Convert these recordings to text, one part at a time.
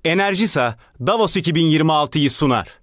Enerjisa, Davos 2026'yı sunar.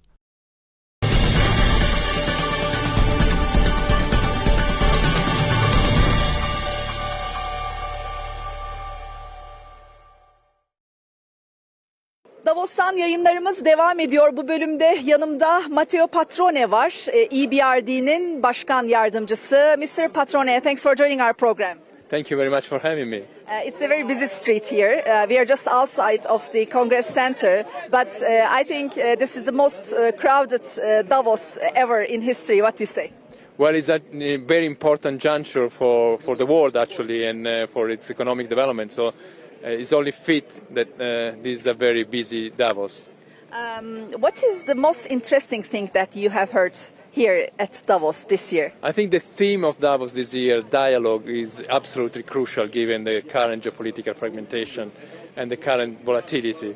Davos'tan yayınlarımız devam ediyor. Bu bölümde yanımda Matteo Patrone var. EBRD'nin Başkan Yardımcısı. Mr. Patrone, thanks for joining our program. Thank you very much for having me. It's a very busy street here. We are just outside of the Congress Center, but I think this is the most crowded Davos ever in history. What do you say? Well, it's a very important juncture for the world, actually, and for its economic development. So it's only fit that this is a very busy Davos. What is the most interesting thing that you have heard here at Davos this year? I think the theme of Davos this year, dialogue, is absolutely crucial given the current geopolitical fragmentation and the current volatility.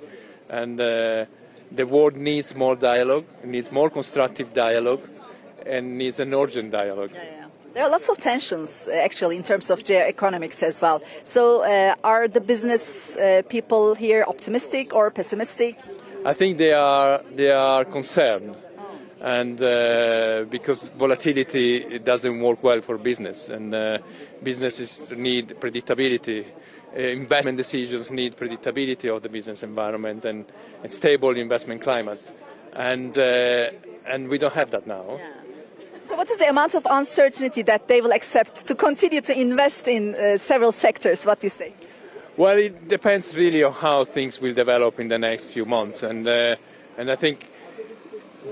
And the world needs more dialogue, needs more constructive dialogue, and needs an urgent dialogue. Yeah. There are lots of tensions, actually, in terms of geoeconomics as well. So are the business people here optimistic or pessimistic? I think they are concerned. And because volatility doesn't work well for business, and businesses need predictability. Investment decisions need predictability of the business environment and stable investment climates, and we don't have that now. Yeah. So what is the amount of uncertainty that they will accept to continue to invest in several sectors? What do you say? Well, it depends really on how things will develop in the next few months, and I think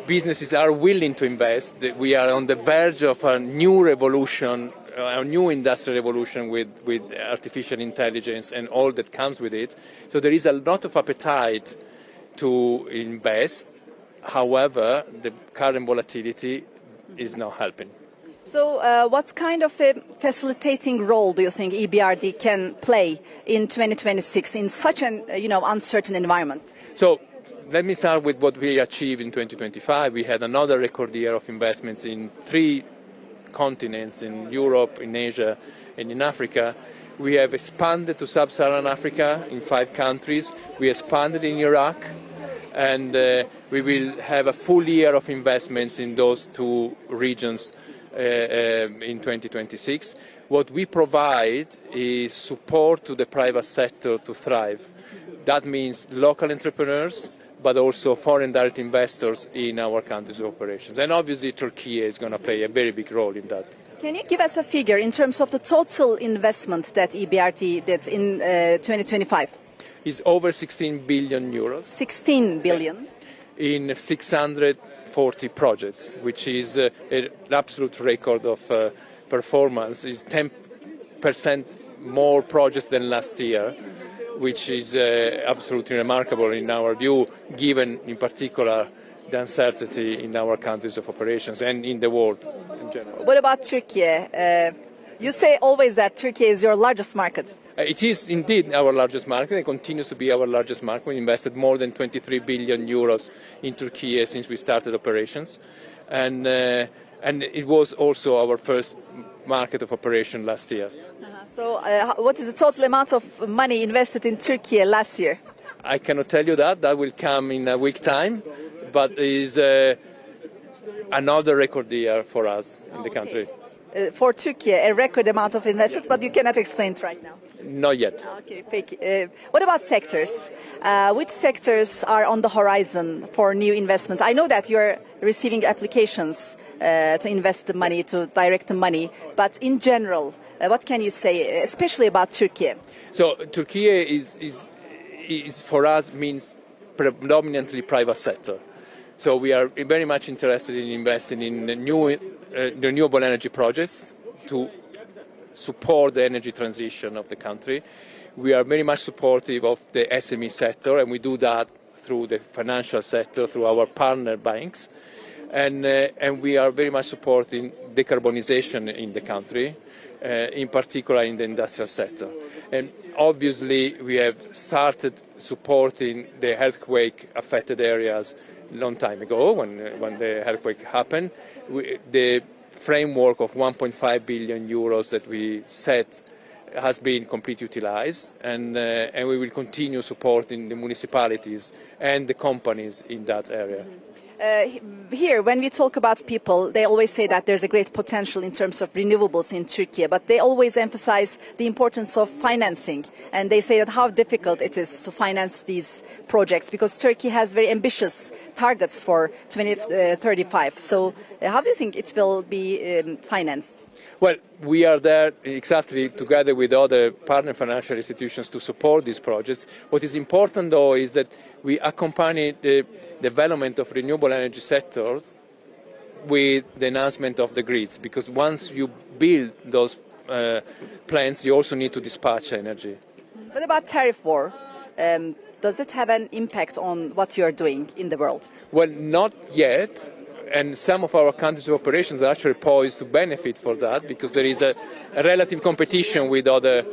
businesses are willing to invest. We are on the verge of a new revolution, a new industrial revolution with artificial intelligence and all that comes with it. So there is a lot of appetite to invest. However, the current volatility is not helping. So what kind of a facilitating role do you think EBRD can play in 2026 in such an uncertain environment? So let me start with what we achieved in 2025. We had another record year of investments in 3 continents, in Europe, in Asia, and in Africa. We have expanded to sub-Saharan Africa in 5 countries. We expanded in Iraq, and we will have a full year of investments in those 2 regions in 2026. What we provide is support to the private sector to thrive. That means local entrepreneurs, but also foreign direct investors in our countries of operations. And obviously Turkey is going to play a very big role in that. Can you give us a figure in terms of the total investment that EBRD did in 2025? It's over 16 billion euros. 16 billion? In 640 projects, which is an absolute record of performance. It's 10% more projects than last year, which is absolutely remarkable in our view, given in particular the uncertainty in our countries of operations and in the world in general. What about Turkey? You say always that Turkey is your largest market. It is indeed our largest market. It continues to be our largest market. We invested more than 23 billion euros in Turkey since we started operations. And it was also our first market of operation last year. So what is the total amount of money invested in Turkey last year? I cannot tell you that. That will come in a week's time. But it is another record year for us in the country. For Turkey, a record amount of investment, but you cannot explain it right now. Not yet. Okay. What about sectors? Which sectors are on the horizon for new investment? I know that you're receiving applications to invest the money, to direct the money, but in general, what can you say, especially about Turkey? So Turkey is for us means predominantly private sector. So we are very much interested in investing in new renewable energy projects to support the energy transition of the country. We are very much supportive of the SME sector, and we do that through the financial sector, through our partner banks. And we are very much supporting decarbonization in the country, in particular in the industrial sector. And obviously we have started supporting the earthquake-affected areas a long time ago when the earthquake happened. The framework of 1.5 billion euros that we set has been completely utilized, and we will continue supporting the municipalities and the companies in that area. Here, when we talk about people, they always say that there's a great potential in terms of renewables in Turkey, but they always emphasize the importance of financing, and they say that how difficult it is to finance these projects because Turkey has very ambitious targets for 2035. So how do you think it will be financed? Well, we are there exactly together with other partner financial institutions to support these projects. What is important, though, is that we accompany the development of renewable energy sectors with the enhancement of the grids, because once you build those plants, you also need to dispatch energy. What about tariff war? Does it have an impact on what you're doing in the world? Well, not yet. And some of our countries of operations are actually poised to benefit for that because there is a relative competition with other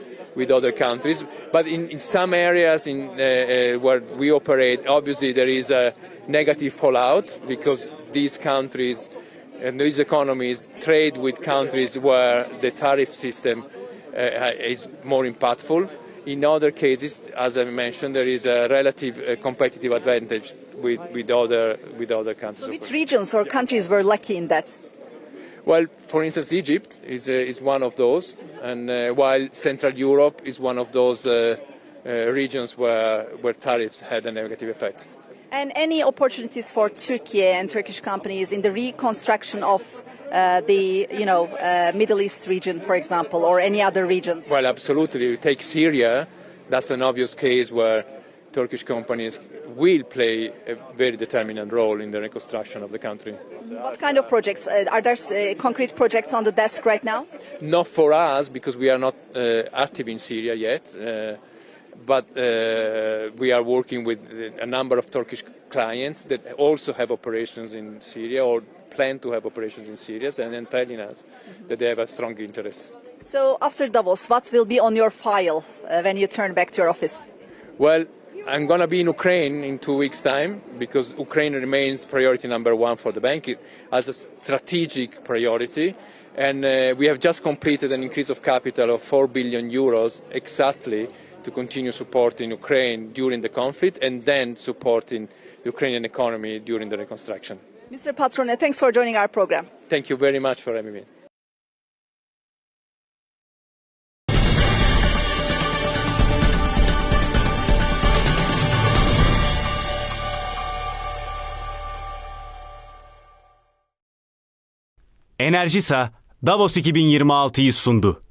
countries. But in some areas where we operate, obviously there is a negative fallout because these countries and these economies trade with countries where the tariff system is more impactful. In other cases, as I mentioned, there is a relative competitive advantage with other countries. So which regions or countries were lucky in that? Well, for instance, Egypt is one of those, and while Central Europe is one of those regions where tariffs had a negative effect. And any opportunities for Turkey and Turkish companies in the reconstruction of the Middle East region, for example, or any other regions? Well, absolutely. Take Syria. That's an obvious case where Turkish companies will play a very determinant role in the reconstruction of the country. What kind of projects? Are there concrete projects on the desk right now? Not for us, because we are not active in Syria yet. But we are working with a number of Turkish clients that also have operations in Syria or plan to have operations in Syria, and then telling us that they have a strong interest. So after Davos, what will be on your file when you turn back to your office? Well, I'm going to be in Ukraine in 2 weeks' time because Ukraine remains priority number one for the bank as a strategic priority. And we have just completed an increase of capital of 4 billion euros exactly to continue supporting Ukraine during the conflict and then supporting the Ukrainian economy during the reconstruction. Mr. Patrone, thanks for joining our program. Thank you very much for having me. Enerjisa Davos 2026'yı sundu.